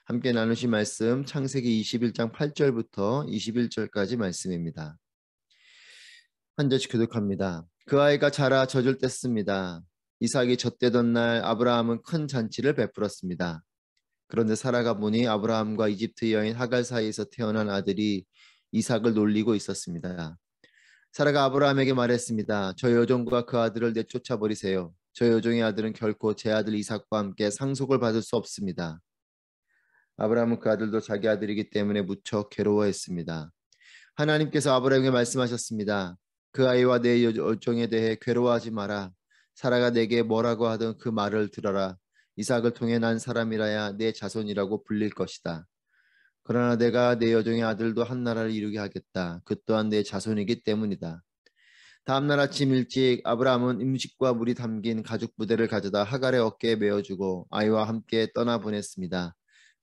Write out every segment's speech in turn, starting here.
함께 나누신 말씀 창세기 21장 8절부터 21절까지 말씀입니다. 한 절씩 교독합니다. 그 아이가 자라 젖을 뗐습니다. 이삭이 젖되던 날 아브라함은 큰 잔치를 베풀었습니다. 그런데 사라가 보니 아브라함과 이집트 여인 하갈 사이에서 태어난 아들이 이삭을 놀리고 있었습니다. 사라가 아브라함에게 말했습니다. 저 여종과 그 아들을 내쫓아 버리세요. 저 여종의 아들은 결코 제 아들 이삭과 함께 상속을 받을 수 없습니다. 아브라함은 그 아들도 자기 아들이기 때문에 무척 괴로워했습니다. 하나님께서 아브라함에게 말씀하셨습니다. 그 아이와 내 여종에 대해 괴로워하지 마라. 사라가 내게 뭐라고 하든 그 말을 들어라. 이삭을 통해 난 사람이라야 내 자손이라고 불릴 것이다. 그러나 내가 내 여종의 아들도 한 나라를 이루게 하겠다. 그 또한 내 자손이기 때문이다. 다음 날 아침 일찍 아브라함은 음식과 물이 담긴 가죽 부대를 가져다 하갈의 어깨에 메어주고 아이와 함께 떠나보냈습니다.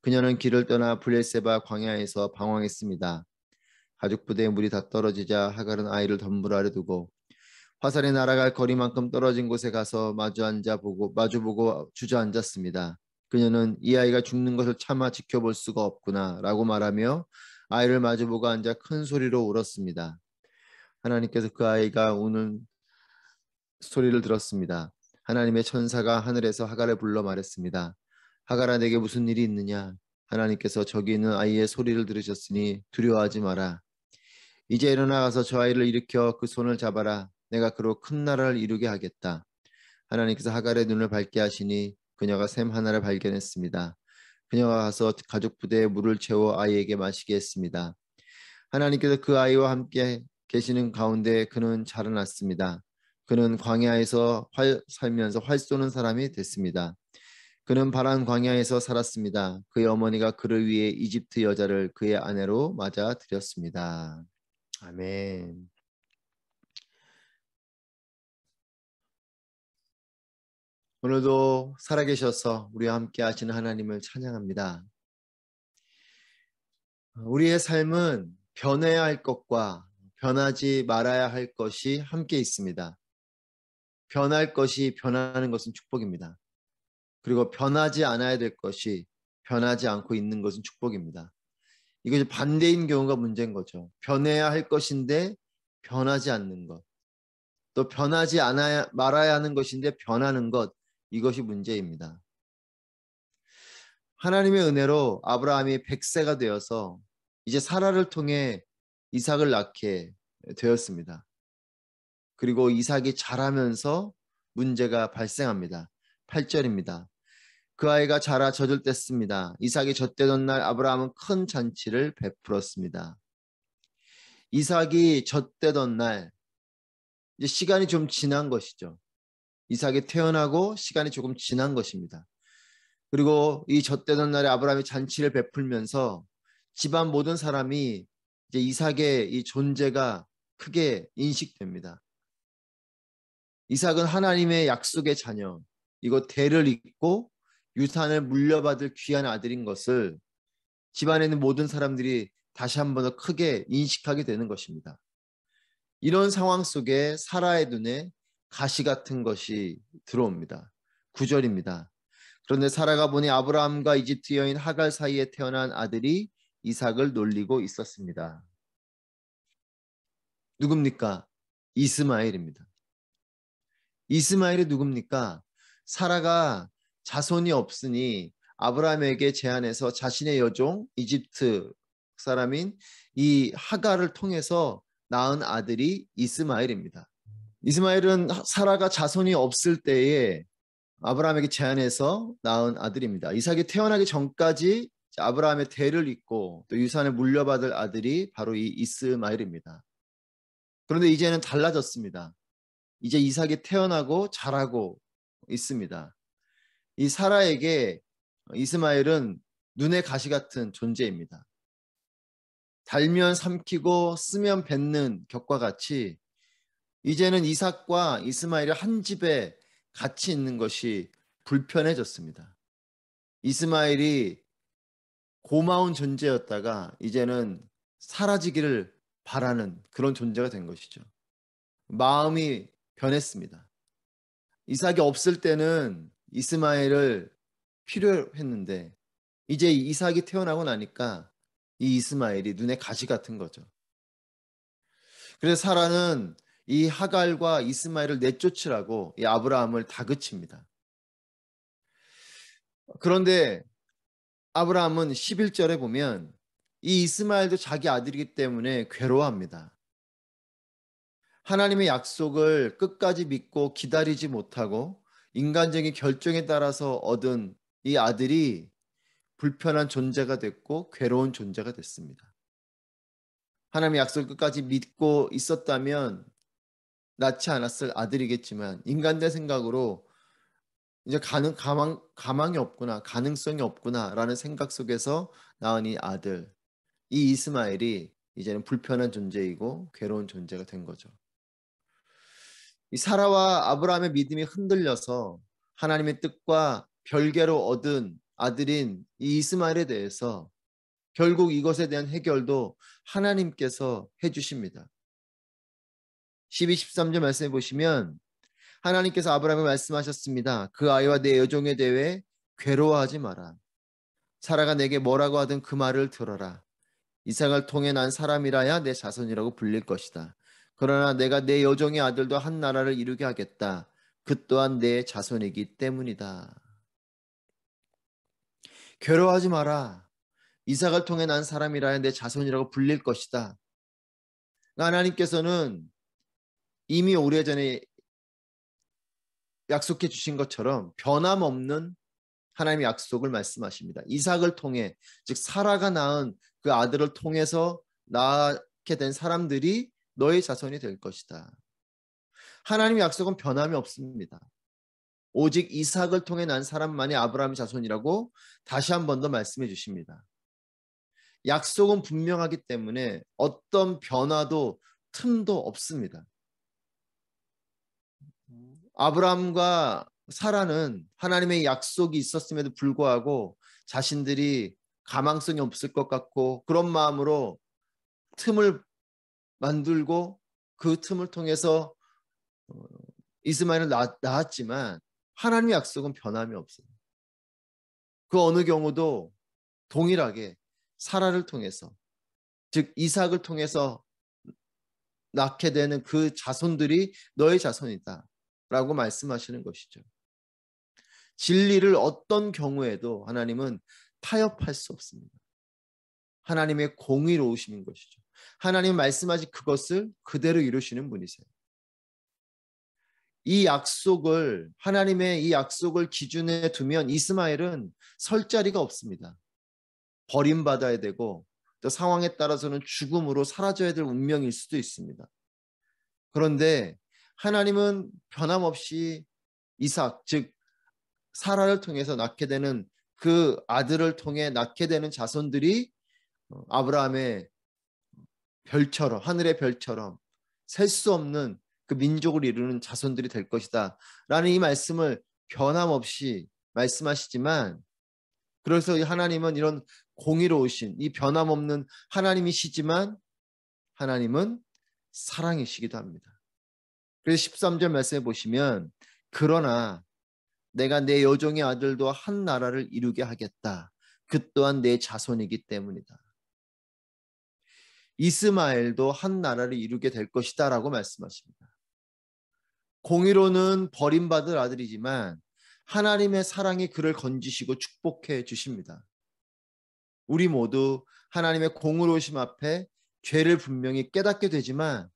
그녀는 길을 떠나 브엘세바 광야에서 방황했습니다. 가죽 부대에 물이 다 떨어지자 하갈은 아이를 덤불 아래 두고 화살이 날아갈 거리만큼 떨어진 곳에 가서 마주보고 주저앉았습니다. 그녀는 이 아이가 죽는 것을 차마 지켜볼 수가 없구나 라고 말하며 아이를 마주보고 앉아 큰 소리로 울었습니다. 하나님께서 그 아이가 우는 소리를 들었습니다. 하나님의 천사가 하늘에서 하갈을 불러 말했습니다. 하갈아, 내게 무슨 일이 있느냐? 하나님께서 저기 있는 아이의 소리를 들으셨으니 두려워하지 마라. 이제 일어나가서 저 아이를 일으켜 그 손을 잡아라. 내가 그로 큰 나라를 이루게 하겠다. 하나님께서 하갈의 눈을 밝게 하시니 그녀가 샘 하나를 발견했습니다. 그녀가 가서 가죽 부대에 물을 채워 아이에게 마시게 했습니다. 하나님께서 그 아이와 함께 계시는 가운데 그는 자라났습니다. 그는 광야에서 살면서 활 쏘는 사람이 됐습니다. 그는 바란 광야에서 살았습니다. 그의 어머니가 그를 위해 이집트 여자를 그의 아내로 맞아들였습니다. 아멘. 오늘도 살아계셔서 우리와 함께 하시는 하나님을 찬양합니다. 우리의 삶은 변해야 할 것과 변하지 말아야 할 것이 함께 있습니다. 변할 것이 변하는 것은 축복입니다. 그리고 변하지 않아야 될 것이 변하지 않고 있는 것은 축복입니다. 이것이 반대인 경우가 문제인 거죠. 변해야 할 것인데 변하지 않는 것. 또 변하지 말아야 하는 것인데 변하는 것. 이것이 문제입니다. 하나님의 은혜로 아브라함이 100세가 되어서 이제 사라를 통해 이삭을 낳게 되었습니다. 그리고 이삭이 자라면서 문제가 발생합니다. 8절입니다. 그 아이가 자라 젖을 뗐습니다. 이삭이 젖되던 날 아브라함은 큰 잔치를 베풀었습니다. 이삭이 젖되던 날, 이제 시간이 좀 지난 것이죠. 이삭이 태어나고 시간이 조금 지난 것입니다. 그리고 이 젖되던 날에 아브라함이 잔치를 베풀면서 집안 모든 사람이 이제 이삭의 이 존재가 크게 인식됩니다. 이삭은 하나님의 약속의 자녀, 이거 대를 잇고 유산을 물려받을 귀한 아들인 것을 집안에 있는 모든 사람들이 다시 한 번 더 크게 인식하게 되는 것입니다. 이런 상황 속에 사라의 눈에 가시 같은 것이 들어옵니다. 9절입니다. 그런데 사라가 보니 아브라함과 이집트 여인 하갈 사이에 태어난 아들이 이삭을 놀리고 있었습니다. 누굽니까? 이스마엘입니다. 이스마엘이 누굽니까? 사라가 자손이 없으니 아브라함에게 제안해서 자신의 여종 이집트 사람인 이 하갈을 통해서 낳은 아들이 이스마엘입니다. 이스마엘은 사라가 자손이 없을 때에 아브라함에게 제안해서 낳은 아들입니다. 이삭이 태어나기 전까지 아브라함의 대를 잇고 또 유산을 물려받을 아들이 바로 이 이스마엘입니다. 그런데 이제는 달라졌습니다. 이제 이삭이 태어나고 자라고 있습니다. 이 사라에게 이스마엘은 눈의 가시 같은 존재입니다. 달면 삼키고 쓰면 뱉는 격과 같이 이제는 이삭과 이스마엘이 한 집에 같이 있는 것이 불편해졌습니다. 이스마엘이 고마운 존재였다가 이제는 사라지기를 바라는 그런 존재가 된 것이죠. 마음이 변했습니다. 이삭이 없을 때는 이스마엘을 필요했는데 이제 이삭이 태어나고 나니까 이 이스마엘이 눈에 가시 같은 거죠. 그래서 사라는 이 하갈과 이스마엘을 내쫓으라고 이 아브라함을 다그칩니다. 그런데 아브라함은 11절에 보면 이 이스마엘도 자기 아들이기 때문에 괴로워합니다. 하나님의 약속을 끝까지 믿고 기다리지 못하고 인간적인 결정에 따라서 얻은 이 아들이 불편한 존재가 됐고 괴로운 존재가 됐습니다. 하나님의 약속을 끝까지 믿고 있었다면 낳지 않았을 아들이겠지만 인간의 생각으로 이제 가망이 없구나, 가능성이 없구나라는 생각 속에서 낳은 이 아들, 이 이스마엘이 이제는 불편한 존재이고 괴로운 존재가 된 거죠. 이 사라와 아브라함의 믿음이 흔들려서 하나님의 뜻과 별개로 얻은 아들인 이 이스마엘에 대해서 결국 이것에 대한 해결도 하나님께서 해주십니다. 12, 13절 말씀해 보시면 하나님께서 아브라함에게 말씀하셨습니다. 그 아이와 내 여종에 대해 괴로워하지 마라. 사라가 내게 뭐라고 하든 그 말을 들어라. 이삭을 통해 난 사람이라야 내 자손이라고 불릴 것이다. 그러나 내가 내 여종의 아들도 한 나라를 이루게 하겠다. 그 또한 내 자손이기 때문이다. 괴로워하지 마라. 이삭을 통해 난 사람이라야 내 자손이라고 불릴 것이다. 하나님께서는 이미 오래전에 약속해 주신 것처럼 변함없는 하나님의 약속을 말씀하십니다. 이삭을 통해, 즉 사라가 낳은 그 아들을 통해서 낳게 된 사람들이 너의 자손이 될 것이다. 하나님의 약속은 변함이 없습니다. 오직 이삭을 통해 난 사람만이 아브라함의 자손이라고 다시 한 번 더 말씀해 주십니다. 약속은 분명하기 때문에 어떤 변화도 틈도 없습니다. 아브라함과 사라는 하나님의 약속이 있었음에도 불구하고 자신들이 가망성이 없을 것 같고 그런 마음으로 틈을 만들고 그 틈을 통해서 이스마엘을 낳았지만 하나님의 약속은 변함이 없어요. 그 어느 경우도 동일하게 사라를 통해서, 즉 이삭을 통해서 낳게 되는 그 자손들이 너의 자손이다 라고 말씀하시는 것이죠. 진리를 어떤 경우에도 하나님은 타협할 수 없습니다. 하나님의 공의로우신 것이죠. 하나님 말씀하신 그것을 그대로 이루시는 분이세요. 이 약속을, 하나님의 이 약속을 기준에 두면 이스마엘은 설 자리가 없습니다. 버림받아야 되고 또 상황에 따라서는 죽음으로 사라져야 될 운명일 수도 있습니다. 그런데 하나님은 변함없이 이삭, 즉 사라를 통해서 낳게 되는 그 아들을 통해 낳게 되는 자손들이 아브라함의 별처럼, 하늘의 별처럼 셀 수 없는 그 민족을 이루는 자손들이 될 것이다 라는 이 말씀을 변함없이 말씀하시지만, 그래서 하나님은 이런 공의로우신 이 변함없는 하나님이시지만 하나님은 사랑이시기도 합니다. 그래서 13절 말씀해 보시면 그러나 내가 내 여종의 아들도 한 나라를 이루게 하겠다. 그 또한 내 자손이기 때문이다. 이스마엘도 한 나라를 이루게 될 것이다 라고 말씀하십니다. 공의로는 버림받을 아들이지만 하나님의 사랑이 그를 건지시고 축복해 주십니다. 우리 모두 하나님의 공의로우심 앞에 죄를 분명히 깨닫게 되지만,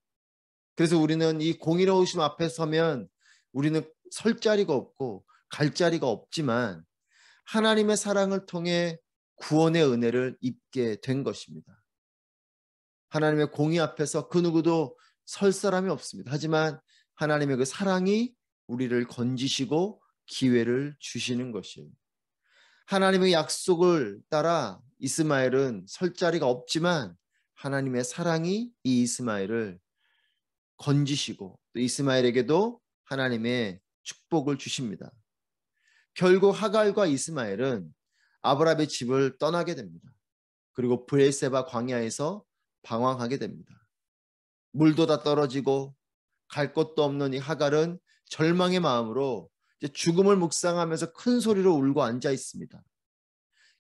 그래서 우리는 이 공의로우심 앞에 서면 우리는 설 자리가 없고 갈 자리가 없지만 하나님의 사랑을 통해 구원의 은혜를 입게 된 것입니다. 하나님의 공의 앞에서 그 누구도 설 사람이 없습니다. 하지만 하나님의 그 사랑이 우리를 건지시고 기회를 주시는 것이에요. 하나님의 약속을 따라 이스마엘은 설 자리가 없지만 하나님의 사랑이 이 이스마엘을 건지시고 또 이스마엘에게도 하나님의 축복을 주십니다. 결국 하갈과 이스마엘은 아브라함의 집을 떠나게 됩니다. 그리고 브엘세바 광야에서 방황하게 됩니다. 물도 다 떨어지고 갈 곳도 없는 이 하갈은 절망의 마음으로 이제 죽음을 묵상하면서 큰 소리로 울고 앉아 있습니다.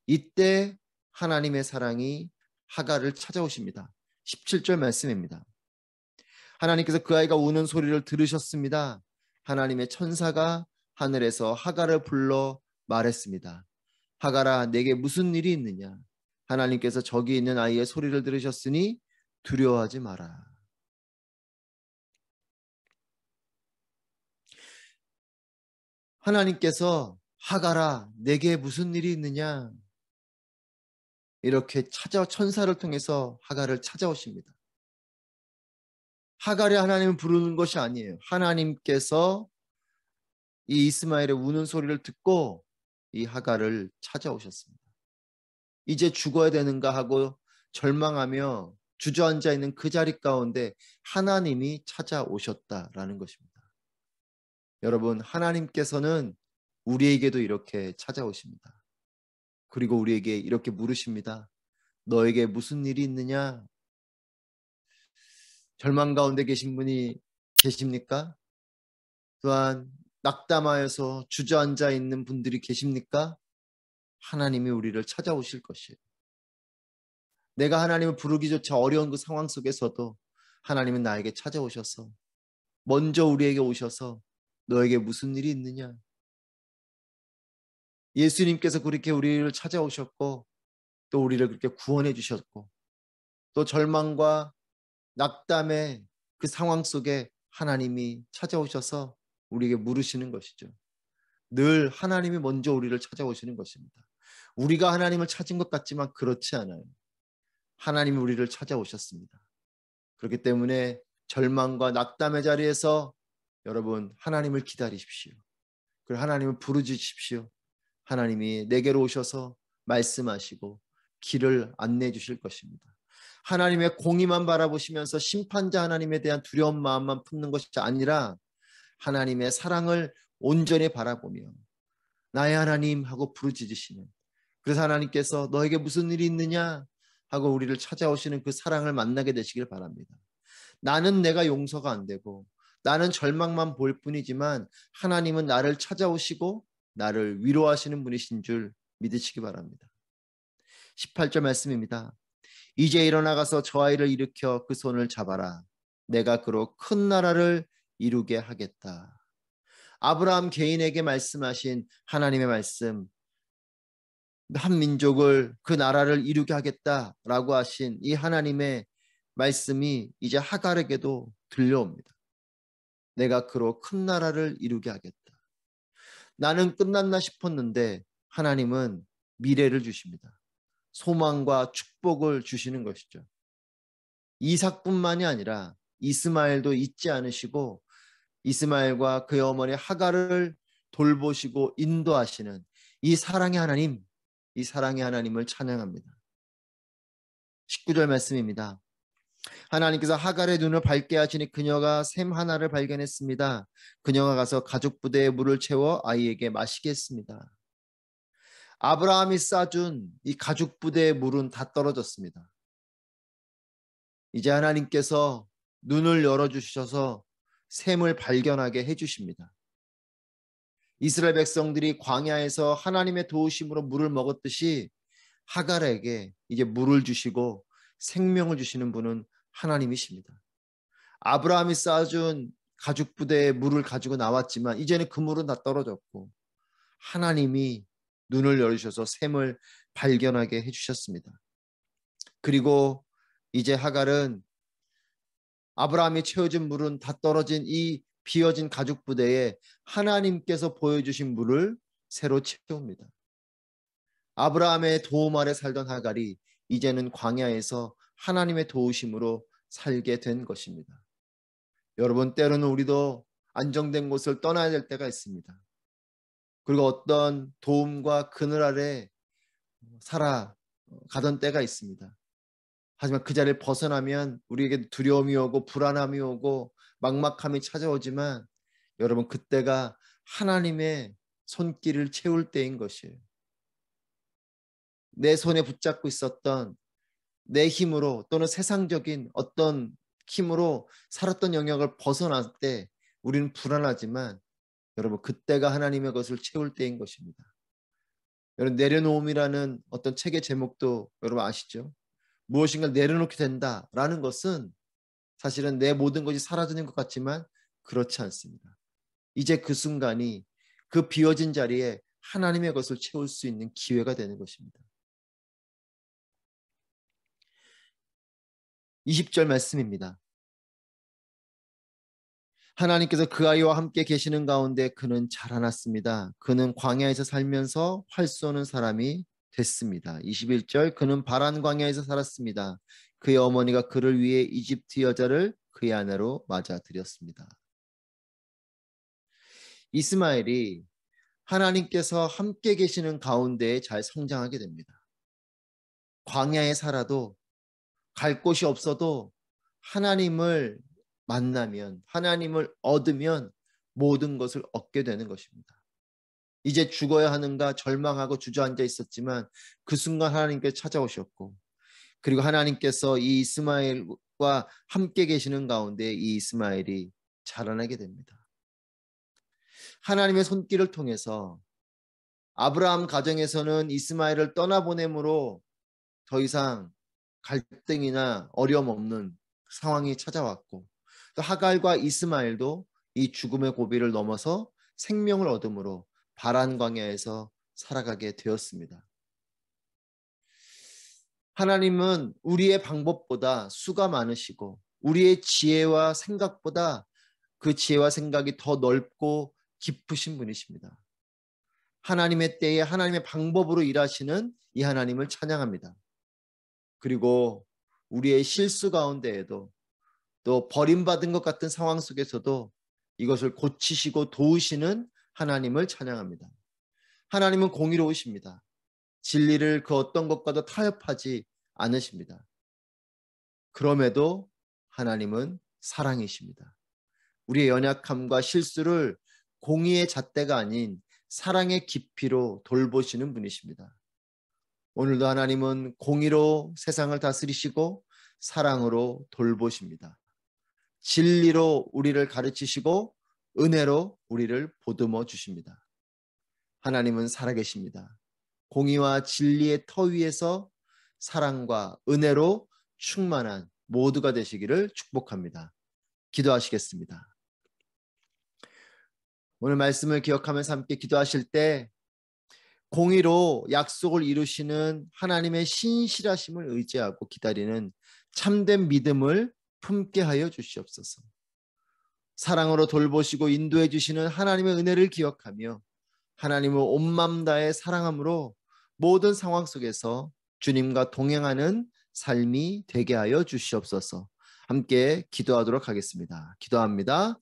이때 하나님의 사랑이 하갈을 찾아오십니다. 17절 말씀입니다. 하나님께서 그 아이가 우는 소리를 들으셨습니다. 하나님의 천사가 하늘에서 하갈을 불러 말했습니다. 하갈아, 내게 무슨 일이 있느냐? 하나님께서 저기 있는 아이의 소리를 들으셨으니 두려워하지 마라. 하나님께서 하갈아, 내게 무슨 일이 있느냐? 이렇게 천사를 통해서 하갈을 찾아오십니다. 하갈이 하나님을 부르는 것이 아니에요. 하나님께서 이 이스마엘의 우는 소리를 듣고 이 하갈을 찾아오셨습니다. 이제 죽어야 되는가 하고 절망하며 주저앉아 있는 그 자리 가운데 하나님이 찾아오셨다라는 것입니다. 여러분, 하나님께서는 우리에게도 이렇게 찾아오십니다. 그리고 우리에게 이렇게 물으십니다. 너에게 무슨 일이 있느냐? 절망 가운데 계신 분이 계십니까? 또한 낙담하여서 주저앉아 있는 분들이 계십니까? 하나님이 우리를 찾아오실 것이에요. 내가 하나님을 부르기조차 어려운 그 상황 속에서도 하나님은 나에게 찾아오셔서 먼저 우리에게 오셔서 너에게 무슨 일이 있느냐? 예수님께서 그렇게 우리를 찾아오셨고 또 우리를 그렇게 구원해 주셨고 또 절망과 낙담의 그 상황 속에 하나님이 찾아오셔서 우리에게 물으시는 것이죠. 늘 하나님이 먼저 우리를 찾아오시는 것입니다. 우리가 하나님을 찾은 것 같지만 그렇지 않아요. 하나님이 우리를 찾아오셨습니다. 그렇기 때문에 절망과 낙담의 자리에서 여러분 하나님을 기다리십시오. 그리고 하나님을 부르짖으십시오. 하나님이 내게로 오셔서 말씀하시고 길을 안내해 주실 것입니다. 하나님의 공의만 바라보시면서 심판자 하나님에 대한 두려운 마음만 품는 것이 아니라 하나님의 사랑을 온전히 바라보며 나의 하나님 하고 부르짖으시는, 그래서 하나님께서 너에게 무슨 일이 있느냐 하고 우리를 찾아오시는 그 사랑을 만나게 되시길 바랍니다. 나는 내가 용서가 안 되고 나는 절망만 볼 뿐이지만 하나님은 나를 찾아오시고 나를 위로하시는 분이신 줄 믿으시기 바랍니다. 18절 말씀입니다. 이제 일어나가서 저 아이를 일으켜 그 손을 잡아라. 내가 그로 큰 나라를 이루게 하겠다. 아브라함 개인에게 말씀하신 하나님의 말씀, 한 민족을 그 나라를 이루게 하겠다라고 하신 이 하나님의 말씀이 이제 하갈에게도 들려옵니다. 내가 그로 큰 나라를 이루게 하겠다. 나는 끝났나 싶었는데 하나님은 미래를 주십니다. 소망과 축복을 주시는 것이죠. 이삭뿐만이 아니라 이스마엘도 잊지 않으시고 이스마엘과 그의 어머니 하갈을 돌보시고 인도하시는 이 사랑의 하나님, 이 사랑의 하나님을 찬양합니다. 19절 말씀입니다. 하나님께서 하갈의 눈을 밝게 하시니 그녀가 샘 하나를 발견했습니다. 그녀가 가서 가죽 부대에 물을 채워 아이에게 마시게 했습니다. 아브라함이 싸준 이 가죽 부대의 물은 다 떨어졌습니다. 이제 하나님께서 눈을 열어주셔서 샘을 발견하게 해주십니다. 이스라엘 백성들이 광야에서 하나님의 도우심으로 물을 먹었듯이 하갈에게 이제 물을 주시고 생명을 주시는 분은 하나님이십니다. 아브라함이 쌓아준 가죽 부대에 물을 가지고 나왔지만 이제는 그 물은 다 떨어졌고 하나님이 눈을 열으셔서 샘을 발견하게 해주셨습니다. 그리고 이제 하갈은 아브라함이 채워준 물은 다 떨어진 이 비어진 가죽 부대에 하나님께서 보여주신 물을 새로 채웁니다. 아브라함의 도움 아래 살던 하갈이 이제는 광야에서 하나님의 도우심으로 살게 된 것입니다. 여러분, 때로는 우리도 안정된 곳을 떠나야 될 때가 있습니다. 그리고 어떤 도움과 그늘 아래 살아가던 때가 있습니다. 하지만 그 자리를 벗어나면 우리에게 두려움이 오고 불안함이 오고 막막함이 찾아오지만 여러분, 그때가 하나님의 손길을 채울 때인 것이에요. 내 손에 붙잡고 있었던 내 힘으로 또는 세상적인 어떤 힘으로 살았던 영역을 벗어날 때 우리는 불안하지만 여러분, 그때가 하나님의 것을 채울 때인 것입니다. 여러분, 내려놓음이라는 어떤 책의 제목도 여러분 아시죠? 무엇인가 내려놓게 된다라는 것은 사실은 내 모든 것이 사라지는 것 같지만 그렇지 않습니다. 이제 그 순간이 그 비워진 자리에 하나님의 것을 채울 수 있는 기회가 되는 것입니다. 20절 말씀입니다. 하나님께서 그 아이와 함께 계시는 가운데 그는 자라났습니다. 그는 광야에서 살면서 활 쏘는 사람이 됐습니다. 21절 그는 바란 광야에서 살았습니다. 그의 어머니가 그를 위해 이집트 여자를 그의 아내로 맞아들였습니다. 이스마엘이 하나님께서 함께 계시는 가운데에 잘 성장하게 됩니다. 광야에 살아도 갈 곳이 없어도 하나님을 만나면, 하나님을 얻으면 모든 것을 얻게 되는 것입니다. 이제 죽어야 하는가 절망하고 주저앉아 있었지만 그 순간 하나님께서 찾아오셨고, 그리고 하나님께서 이 이스마엘과 함께 계시는 가운데 이 이스마엘이 자라나게 됩니다. 하나님의 손길을 통해서 아브라함 가정에서는 이스마엘을 떠나보냄으로 더 이상 갈등이나 어려움 없는 상황이 찾아왔고, 또 하갈과 이스마엘도 이 죽음의 고비를 넘어서 생명을 얻음으로 바란 광야에서 살아가게 되었습니다. 하나님은 우리의 방법보다 수가 많으시고 우리의 지혜와 생각보다 그 지혜와 생각이 더 넓고 깊으신 분이십니다. 하나님의 때에 하나님의 방법으로 일하시는 이 하나님을 찬양합니다. 그리고 우리의 실수 가운데에도 또 버림받은 것 같은 상황 속에서도 이것을 고치시고 도우시는 하나님을 찬양합니다. 하나님은 공의로우십니다. 진리를 그 어떤 것과도 타협하지 않으십니다. 그럼에도 하나님은 사랑이십니다. 우리의 연약함과 실수를 공의의 잣대가 아닌 사랑의 깊이로 돌보시는 분이십니다. 오늘도 하나님은 공의로 세상을 다스리시고 사랑으로 돌보십니다. 진리로 우리를 가르치시고 은혜로 우리를 보듬어 주십니다. 하나님은 살아계십니다. 공의와 진리의 터 위에서 사랑과 은혜로 충만한 모두가 되시기를 축복합니다. 기도하시겠습니다. 오늘 말씀을 기억하면서 함께 기도하실 때 공의로 약속을 이루시는 하나님의 신실하심을 의지하고 기다리는 참된 믿음을 품게 하여 주시옵소서. 사랑으로 돌보시고 인도해 주시는 하나님의 은혜를 기억하며 하나님을 온 마음 다해 사랑함으로 모든 상황 속에서 주님과 동행하는 삶이 되게 하여 주시옵소서. 함께 기도하도록 하겠습니다. 기도합니다.